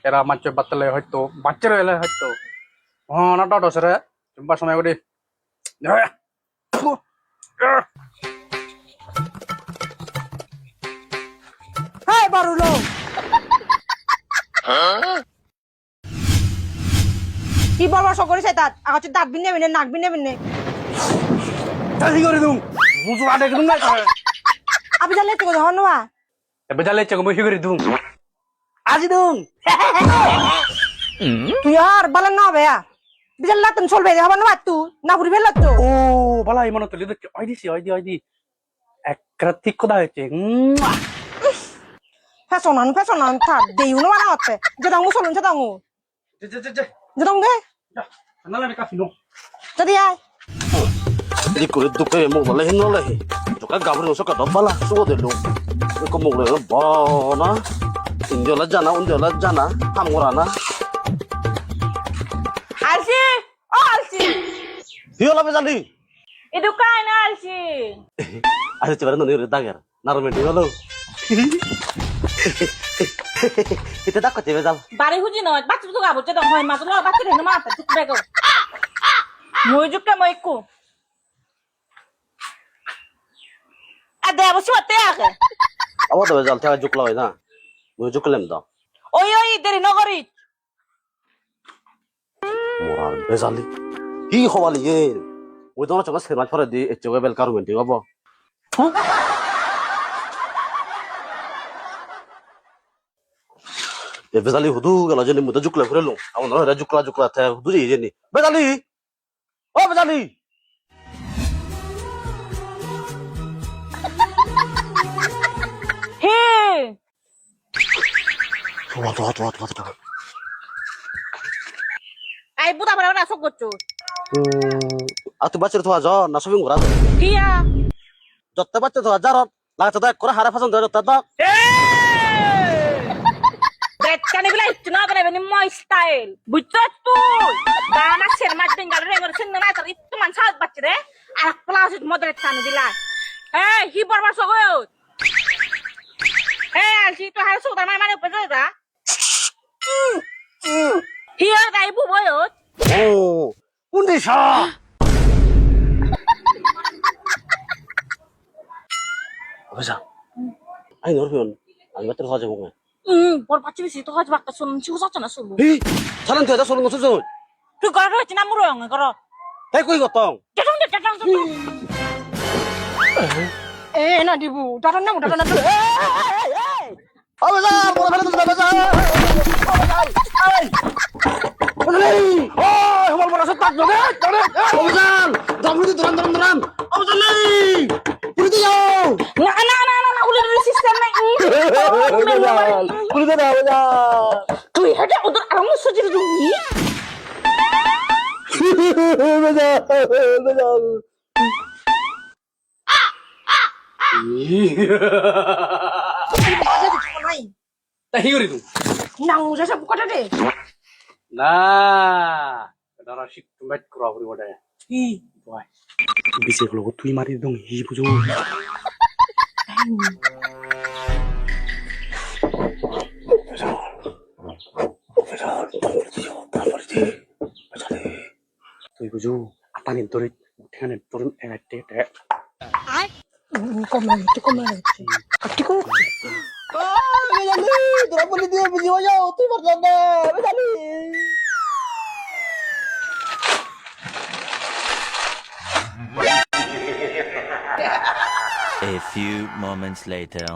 এরা মাছ বাতলে হয়তো বাচ্চার এলে হয়তো না ডট সরে চুম্বা সময় করে হাই বারুলো কি বলবার সব করেছে তাত আগাচ্ছে দাঁত বিনে বিনে নাক বিনে বিনে তাই করে দুম মুজুরা দেখে দুম না আপনি জানলে তো কথা হনবা এবে জালে চেক মুহি করে দুম আজি দুম তুই আর বলেন না ভাইয়া বিজাল লাতন চলবে হবার না তুই না পুরি ফেললা তো ও বালা এই মনে তো লিদে ওই দিছি ওই দি একরা ঠিক কথা হয়েছে ফ্যাশন থাক দেইও না বানা হচ্ছে যেটা আমি চলুন সেটা আমি যেটা আমি না না কাফি নো যদি আয় Di kulit duka mo wala hin wala hi. Duka gabri no ka dobala so de lo. Ko mo le ba na. Indio la jana hamura na. আলসি ও আলসি Hiyo la bezali. এদু কাই না আলসি Ase tibara no ni dagar. Narme di holo. Ite da ko te bezal. বাড়ি হুজি নয় বাচ্চা তো গাবো যেটা হয় মা তো বাচ্চা রে মা তা ঠিক বেগো মই জুকে মই কো আদে অবশ্য তে আগে Awa da bezal ta jukla hoy na. Mo juklem da. ওই দেরি নগরি Moral bezali. Hi hawali ye. Mo do na chama se ma phara di eche bel karu menti abo. E bezali hudu gala jeni mo da jukla phurelo. Awon na jukla ta hudu je jeni. Bezali. O bezali. হে What. আই বুদা বড় না সব করছো Atu bacir tu aja na shopping gora. কিয়া Jotte bacir tu aja rot. La ta kora hara fason do jotte da. বেচানি গুলা ইচ্ছু না করে বেনি মই স্টাইল বুঝছো তুই দানা ছের মাছ বেঙ্গাল রে করে সিন না তার ইচ্ছু মান সাত বাচ্চা রে আর ক্লাস মদরে টান দিলা এই হি বরবার সগয় এই আলসি তো হার সুদার মানে উপরে যা হি আর গাই বুবয় Oh. Undi sha. Abisa. Ai nor pion. Ani bacir tu aja bunga. বর বাচ্চা বেশি তো কাজ বাক্কা শুনুন চিকু যাচ্ছে না শুনু Hi. Salan tu ada solong susun. তুই ঘর রয়েছে না মুরো আঙ্গ ঘর Hei koi gotong. টাটাং এ না দিবু টাটাং না Abisa, bola fele tu abisa. Ai. Abisa. Oh, hawal bola setak joge. Abisa. Damri tu duran. Abisa lagi. Puri yo. না উলি সিস্টেম নাই Puri da abisa. তুই হেটা ওদের আরাম সজির দিবি তাই করে দুম না মুজা সব কটা রে না দাঁড়া শিখ তুমি করা হরি বড় কি ভাই বিসে গুলো তুই মারি দং হি বুঝো তুই বুঝো আপানি ধরে এখানে ধরুন একটা কম লাগছে কাটি কো তোরা বলি দিয়ে বুঝি হয়ে যাও তুই পারলাম না আমি জানি A few moments later.